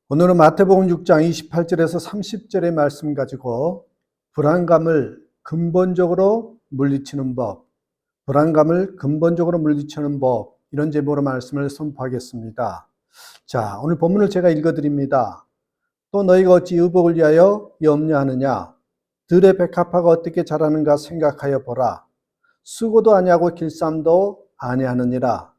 오늘은 마태복음 6장 28절에서 30절의 말씀 가지고 불안감을 근본적으로 물리치는 법, 이런 제목으로 말씀을 선포하겠습니다. 자, 오늘 본문을 제가 읽어드립니다. 또 너희가 어찌 의복을 위하여 염려하느냐? 들의 백합화가 어떻게 자라는가 생각하여 보라. 수고도 아니하고 길쌈도 아니하느니라.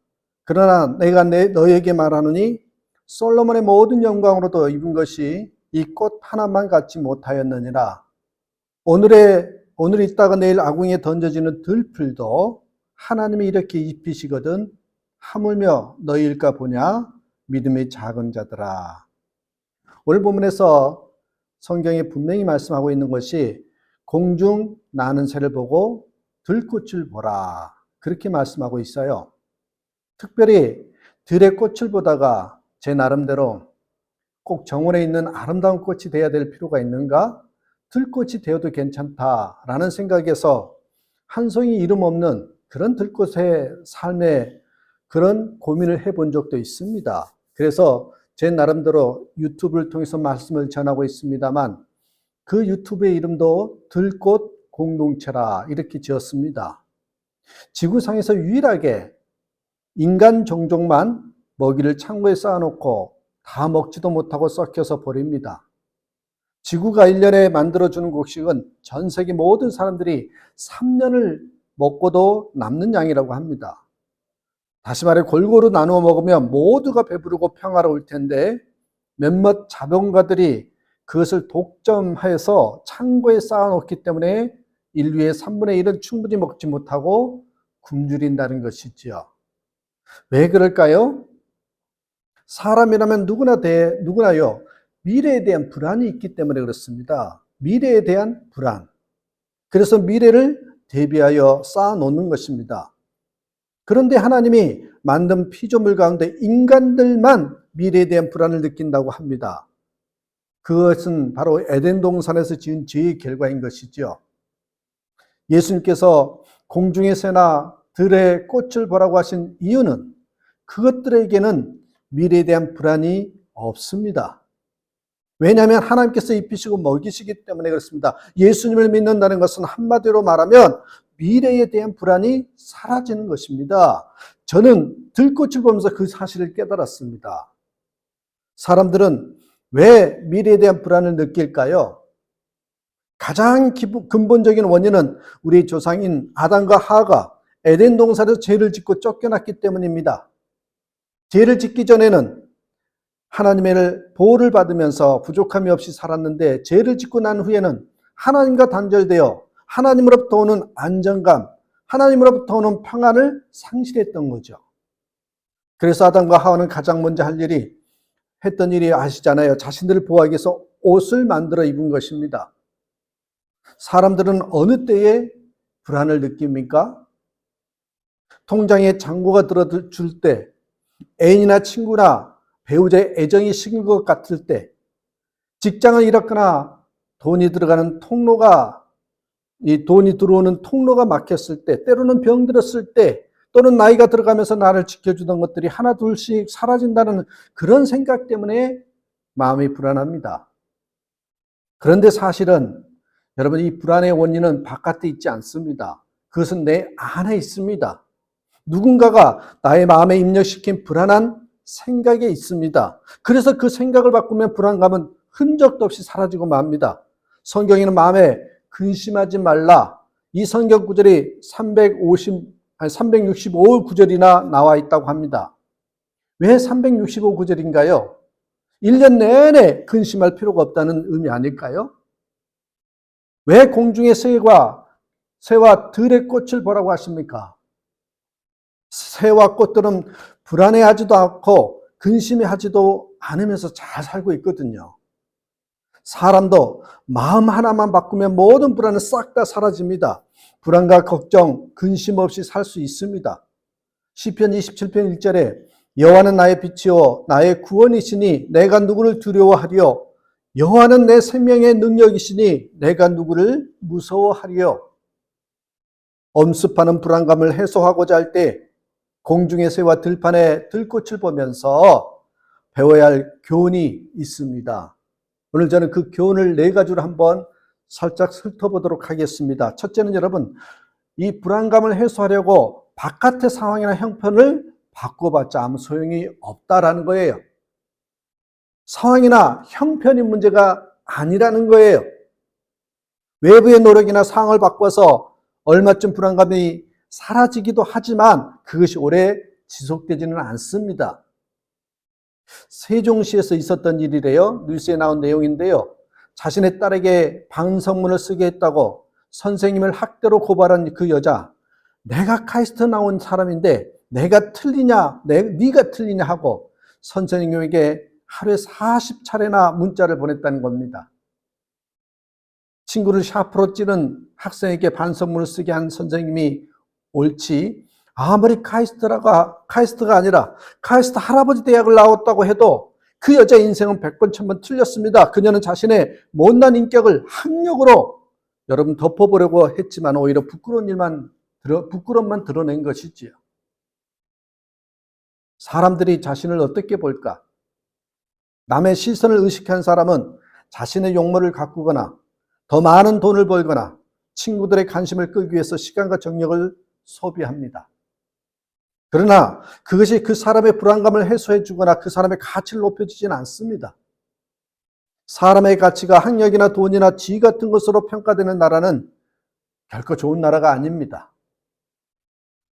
그러나 내가 너희에게 말하노니 솔로몬의 모든 영광으로도 입은 것이 이 꽃 하나만 갖지 못하였느니라. 오늘 있다가 내일 아궁이에 던져지는 들풀도 하나님이 이렇게 입히시거든 하물며 너희일까 보냐? 믿음이 작은 자들아. 오늘 본문에서 성경에 분명히 말씀하고 있는 것이 공중 나는 새를 보고 들꽃을 보라, 그렇게 말씀하고 있어요. 특별히 들의 꽃을 보다가 제 나름대로 꼭 정원에 있는 아름다운 꽃이 되어야 될 필요가 있는가? 들꽃이 되어도 괜찮다라는 생각에서 한 송이 이름 없는 그런 들꽃의 삶에 그런 고민을 해본 적도 있습니다. 그래서 제 나름대로 유튜브를 통해서 말씀을 전하고 있습니다만 그 유튜브의 이름도 들꽃 공동체라 이렇게 지었습니다. 지구상에서 유일하게 인간 종족만 먹이를 창고에 쌓아놓고 다 먹지도 못하고 썩혀서 버립니다. 지구가 1년에 만들어주는 곡식은 전 세계 모든 사람들이 3년을 먹고도 남는 양이라고 합니다. 다시 말해 골고루 나누어 먹으면 모두가 배부르고 평화로울 텐데 몇몇 자본가들이 그것을 독점해서 창고에 쌓아놓기 때문에 인류의 3분의 1은 충분히 먹지 못하고 굶주린다는 것이지요. 왜 그럴까요? 사람이라면 누구나요, 미래에 대한 불안이 있기 때문에 그렇습니다. 미래에 대한 불안. 그래서 미래를 대비하여 쌓아놓는 것입니다. 그런데 하나님이 만든 피조물 가운데 인간들만 미래에 대한 불안을 느낀다고 합니다. 그것은 바로 에덴 동산에서 지은 죄의 결과인 것이죠. 예수님께서 공중의 새나 들의 꽃을 보라고 하신 이유는 그것들에게는 미래에 대한 불안이 없습니다. 왜냐하면 하나님께서 입히시고 먹이시기 때문에 그렇습니다. 예수님을 믿는다는 것은 한마디로 말하면 미래에 대한 불안이 사라지는 것입니다. 저는 들꽃을 보면서 그 사실을 깨달았습니다. 사람들은 왜 미래에 대한 불안을 느낄까요? 가장 근본적인 원인은 우리 조상인 아담과 하와가 에덴 동산에서 죄를 짓고 쫓겨났기 때문입니다. 죄를 짓기 전에는 하나님의 보호를 받으면서 부족함이 없이 살았는데 죄를 짓고 난 후에는 하나님과 단절되어 하나님으로부터 오는 안정감, 하나님으로부터 오는 평안을 상실했던 거죠. 그래서 아담과 하와는 가장 먼저 했던 일이 아시잖아요. 자신들을 보호하기 위해서 옷을 만들어 입은 것입니다. 사람들은 어느 때에 불안을 느낍니까? 통장에 잔고가 들어줄 때, 애인이나 친구나 배우자의 애정이 식은 것 같을 때, 직장을 잃었거나 돈이 들어오는 통로가 막혔을 때, 때로는 병들었을 때, 또는 나이가 들어가면서 나를 지켜주던 것들이 하나 둘씩 사라진다는 그런 생각 때문에 마음이 불안합니다. 그런데 사실은 여러분, 이 불안의 원인은 바깥에 있지 않습니다. 그것은 내 안에 있습니다. 누군가가 나의 마음에 입력시킨 불안한 생각에 있습니다. 그래서 그 생각을 바꾸면 불안감은 흔적도 없이 사라지고 맙니다. 성경에는 마음에 근심하지 말라, 이 성경 구절이 365 구절이나 나와 있다고 합니다. 왜 365 구절인가요? 1년 내내 근심할 필요가 없다는 의미 아닐까요? 왜 공중의 새와 들의 꽃을 보라고 하십니까? 새와 꽃들은 불안해하지도 않고 근심해하지도 않으면서 잘 살고 있거든요. 사람도 마음 하나만 바꾸면 모든 불안은 싹 다 사라집니다. 불안과 걱정, 근심 없이 살 수 있습니다. 시편 27편 1절에 여호와는 나의 빛이요 나의 구원이시니 내가 누구를 두려워하리요? 여호와는 내 생명의 능력이시니 내가 누구를 무서워하리요? 엄습하는 불안감을 해소하고자 할 때 공중의 새와 들판의 들꽃을 보면서 배워야 할 교훈이 있습니다. 오늘 저는 그 교훈을 4가지로 한번 살짝 훑어보도록 하겠습니다. 첫째는 여러분, 이 불안감을 해소하려고 바깥의 상황이나 형편을 바꿔봤자 아무 소용이 없다라는 거예요. 상황이나 형편이 문제가 아니라는 거예요. 외부의 노력이나 상황을 바꿔서 얼마쯤 불안감이 사라지기도 하지만 그것이 오래 지속되지는 않습니다. 세종시에서 있었던 일이래요. 뉴스에 나온 내용인데요. 자신의 딸에게 반성문을 쓰게 했다고 선생님을 학대로 고발한 그 여자, 내가 카이스트 나온 사람인데 내가 틀리냐, 네가 틀리냐 하고 선생님에게 하루에 40차례나 문자를 보냈다는 겁니다. 친구를 샤프로 찌른 학생에게 반성문을 쓰게 한 선생님이 옳지, 아무리 카이스트가 아니라 카이스트 할아버지 대학을 나왔다고 해도 그 여자의 인생은 100번 1000번 틀렸습니다. 그녀는 자신의 못난 인격을 학력으로 여러분 덮어보려고 했지만 오히려 부끄럼만 드러낸 것이지요. 사람들이 자신을 어떻게 볼까? 남의 시선을 의식한 사람은 자신의 용모를 가꾸거나 더 많은 돈을 벌거나 친구들의 관심을 끌기 위해서 시간과 정력을 소비합니다. 그러나 그것이 그 사람의 불안감을 해소해 주거나 그 사람의 가치를 높여주지는 않습니다. 사람의 가치가 학력이나 돈이나 지위 같은 것으로 평가되는 나라는 결코 좋은 나라가 아닙니다.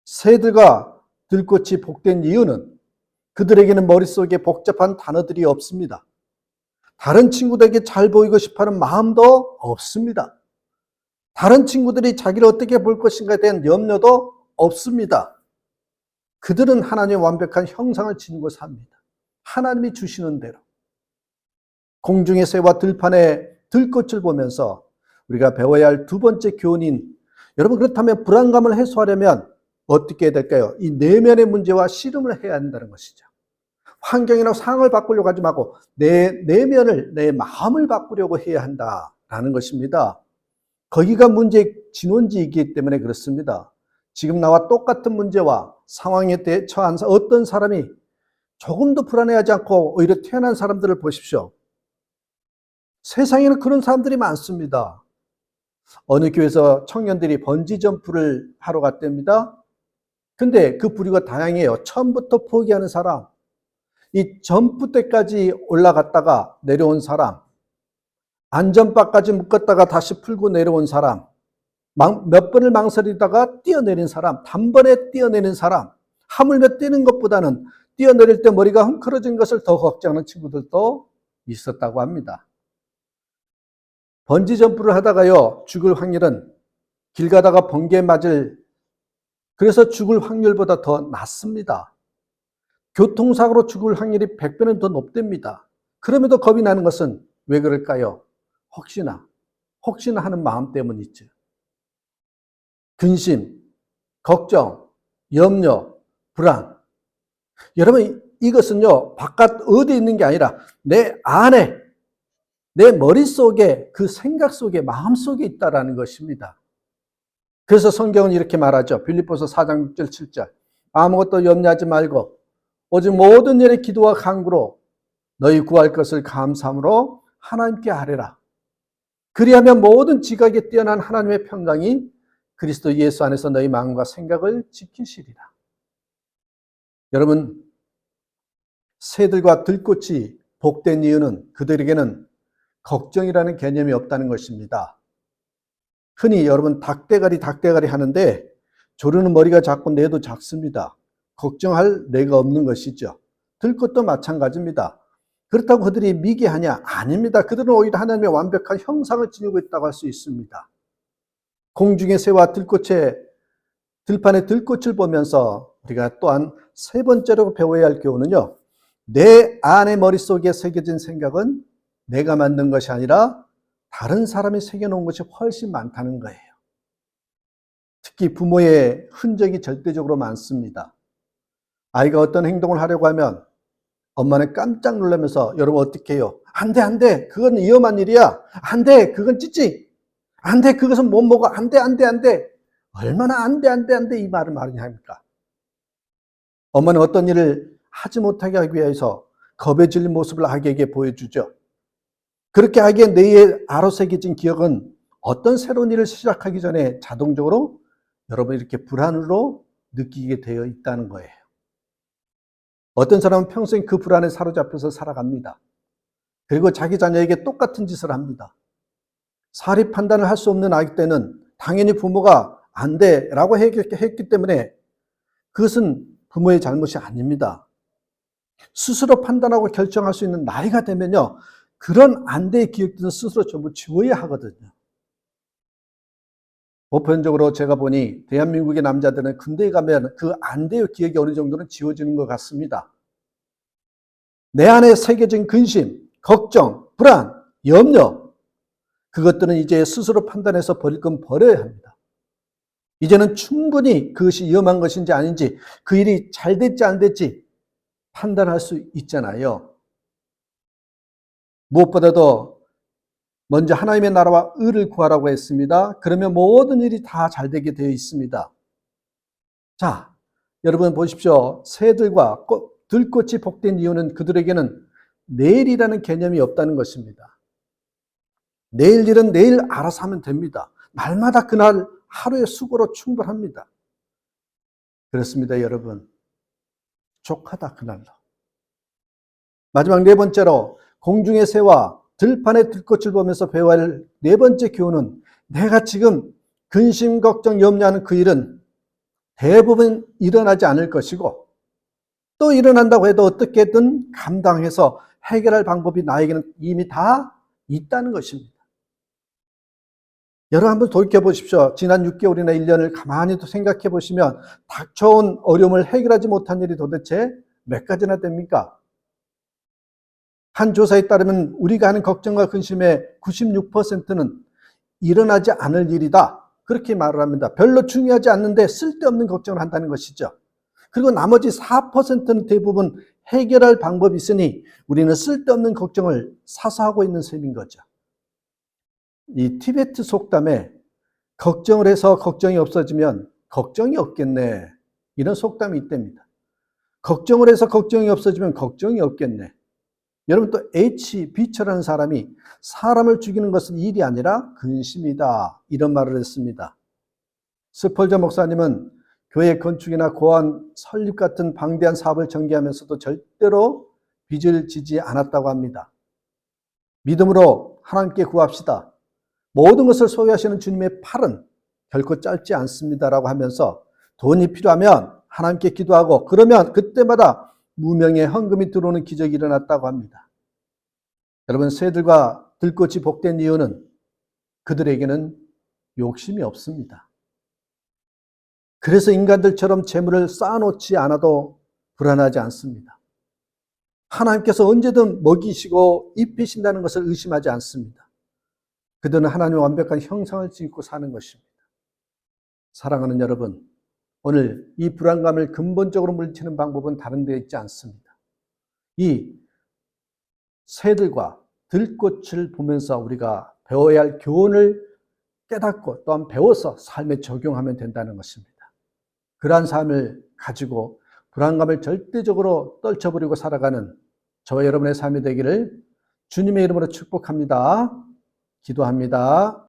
새들과 들꽃이 복된 이유는 그들에게는 머릿속에 복잡한 단어들이 없습니다. 다른 친구들에게 잘 보이고 싶어하는 마음도 없습니다. 다른 친구들이 자기를 어떻게 볼 것인가에 대한 염려도 없습니다. 그들은 하나님의 완벽한 형상을 지니고 삽니다. 하나님이 주시는 대로. 공중의 새와 들판의 들꽃을 보면서 우리가 배워야 할 2번째 교훈인, 여러분 그렇다면 불안감을 해소하려면 어떻게 해야 될까요? 이 내면의 문제와 씨름을 해야 한다는 것이죠. 환경이나 상황을 바꾸려고 하지 말고 내 내면을, 내 마음을 바꾸려고 해야 한다라는 것입니다. 거기가 문제의 진원지이기 때문에 그렇습니다. 지금 나와 똑같은 문제와 상황에 처한 어떤 사람이 조금도 불안해하지 않고 오히려 태어난 사람들을 보십시오. 세상에는 그런 사람들이 많습니다. 어느 교회에서 청년들이 번지점프를 하러 갔답니다. 근데 그 부류가 다양해요. 처음부터 포기하는 사람, 이 점프 때까지 올라갔다가 내려온 사람, 안전바까지 묶었다가 다시 풀고 내려온 사람, 몇 번을 망설이다가 뛰어내린 사람, 단번에 뛰어내린 사람, 하물며 뛰는 것보다는 뛰어내릴 때 머리가 헝클어진 것을 더 걱정하는 친구들도 있었다고 합니다. 번지점프를 하다가요, 죽을 확률은 길 가다가 번개에 그래서 죽을 확률보다 더 낮습니다. 교통사고로 죽을 확률이 100배는 더 높답니다. 그럼에도 겁이 나는 것은 왜 그럴까요? 혹시나 하는 마음 때문이죠. 근심, 걱정, 염려, 불안. 여러분, 이것은요, 바깥 어디에 있는 게 아니라 내 안에, 내 머릿속에, 그 생각 속에, 마음 속에 있다라는 것입니다. 그래서 성경은 이렇게 말하죠. 빌립보서 4장 6절 7절. 아무것도 염려하지 말고 오직 모든 일에 기도와 간구로 너희 구할 것을 감사함으로 하나님께 아뢰라. 그리하면 모든 지각에 뛰어난 하나님의 평강이 그리스도 예수 안에서 너희 마음과 생각을 지키시리라. 여러분, 새들과 들꽃이 복된 이유는 그들에게는 걱정이라는 개념이 없다는 것입니다. 흔히 여러분 닭대가리 하는데 조르는 머리가 작고 뇌도 작습니다. 걱정할 뇌가 없는 것이죠. 들꽃도 마찬가지입니다. 그렇다고 그들이 미개하냐? 아닙니다. 그들은 오히려 하나님의 완벽한 형상을 지니고 있다고 할 수 있습니다. 공중의 새와 들판의 들꽃을 보면서 우리가 또한 3번째로 배워야 할 교훈은요, 내 안의 머릿속에 새겨진 생각은 내가 만든 것이 아니라 다른 사람이 새겨놓은 것이 훨씬 많다는 거예요. 특히 부모의 흔적이 절대적으로 많습니다. 아이가 어떤 행동을 하려고 하면 엄마는 깜짝 놀라면서 여러분 어떻게 해요? 안 돼. 그건 위험한 일이야. 안 돼. 그건 찌찌. 안 돼. 그것은 못 먹어. 안 돼. 얼마나 안 돼. 이 말을 말이냐 합니까? 엄마는 어떤 일을 하지 못하게 하기 위해서 겁에 질린 모습을 아기에게 보여주죠. 그렇게 아기의 뇌에 아로새겨진 기억은 어떤 새로운 일을 시작하기 전에 자동적으로 여러분 이렇게 불안으로 느끼게 되어 있다는 거예요. 어떤 사람은 평생 그 불안에 사로잡혀서 살아갑니다. 그리고 자기 자녀에게 똑같은 짓을 합니다. 사리 판단을 할 수 없는 아기 때는 당연히 부모가 안 돼라고 했기 때문에 그것은 부모의 잘못이 아닙니다. 스스로 판단하고 결정할 수 있는 나이가 되면요, 그런 안 돼의 기억들은 스스로 전부 지워야 하거든요. 보편적으로 제가 보니 대한민국의 남자들은 군대에 가면 그 안 돼의 기억이 어느 정도는 지워지는 것 같습니다. 내 안에 새겨진 근심, 걱정, 불안, 염려, 그것들은 이제 스스로 판단해서 버릴 건 버려야 합니다. 이제는 충분히 그것이 위험한 것인지 아닌지, 그 일이 잘 됐지 안 됐지 판단할 수 있잖아요. 무엇보다도 먼저 하나님의 나라와 의를 구하라고 했습니다. 그러면 모든 일이 다 잘 되게 되어 있습니다. 자, 여러분 보십시오. 새들과 들꽃이 복된 이유는 그들에게는 내일이라는 개념이 없다는 것입니다. 내일 일은 내일 알아서 하면 됩니다. 날마다 그날 하루의 수고로 충분합니다. 그렇습니다, 여러분. 족하다, 그날로. 마지막 네 번째로, 공중의 새와 들판의 들꽃을 보면서 배워야 할 네 번째 교훈은, 내가 지금 근심, 걱정, 염려하는 그 일은 대부분 일어나지 않을 것이고, 또 일어난다고 해도 어떻게든 감당해서 해결할 방법이 나에게는 이미 다 있다는 것입니다. 여러분 한번 돌이켜보십시오. 지난 6개월이나 1년을 가만히 생각해 보시면 닥쳐온 어려움을 해결하지 못한 일이 도대체 몇 가지나 됩니까? 한 조사에 따르면 우리가 하는 걱정과 근심의 96%는 일어나지 않을 일이다, 그렇게 말을 합니다. 별로 중요하지 않는데 쓸데없는 걱정을 한다는 것이죠. 그리고 나머지 4%는 대부분 해결할 방법이 있으니 우리는 쓸데없는 걱정을 사서 하고 있는 셈인 거죠. 이 티베트 속담에 걱정을 해서 걱정이 없어지면 걱정이 없겠네, 이런 속담이 있답니다. 걱정을 해서 걱정이 없어지면 걱정이 없겠네. 여러분 또 H.비처라는 사람이 사람을 죽이는 것은 일이 아니라 근심이다, 이런 말을 했습니다. 스펄전 목사님은 교회 건축이나 고안 설립 같은 방대한 사업을 전개하면서도 절대로 빚을 지지 않았다고 합니다. 믿음으로 하나님께 구합시다. 모든 것을 소유하시는 주님의 팔은 결코 짧지 않습니다라고 하면서 돈이 필요하면 하나님께 기도하고, 그러면 그때마다 무명의 헌금이 들어오는 기적이 일어났다고 합니다. 여러분, 새들과 들꽃이 복된 이유는 그들에게는 욕심이 없습니다. 그래서 인간들처럼 재물을 쌓아놓지 않아도 불안하지 않습니다. 하나님께서 언제든 먹이시고 입히신다는 것을 의심하지 않습니다. 그들은 하나님의 완벽한 형상을 짓고 사는 것입니다. 사랑하는 여러분, 오늘 이 불안감을 근본적으로 물리치는 방법은 다른 데 있지 않습니다. 이 새들과 들꽃을 보면서 우리가 배워야 할 교훈을 깨닫고 또한 배워서 삶에 적용하면 된다는 것입니다. 그러한 삶을 가지고 불안감을 절대적으로 떨쳐버리고 살아가는 저와 여러분의 삶이 되기를 주님의 이름으로 축복합니다. 기도합니다.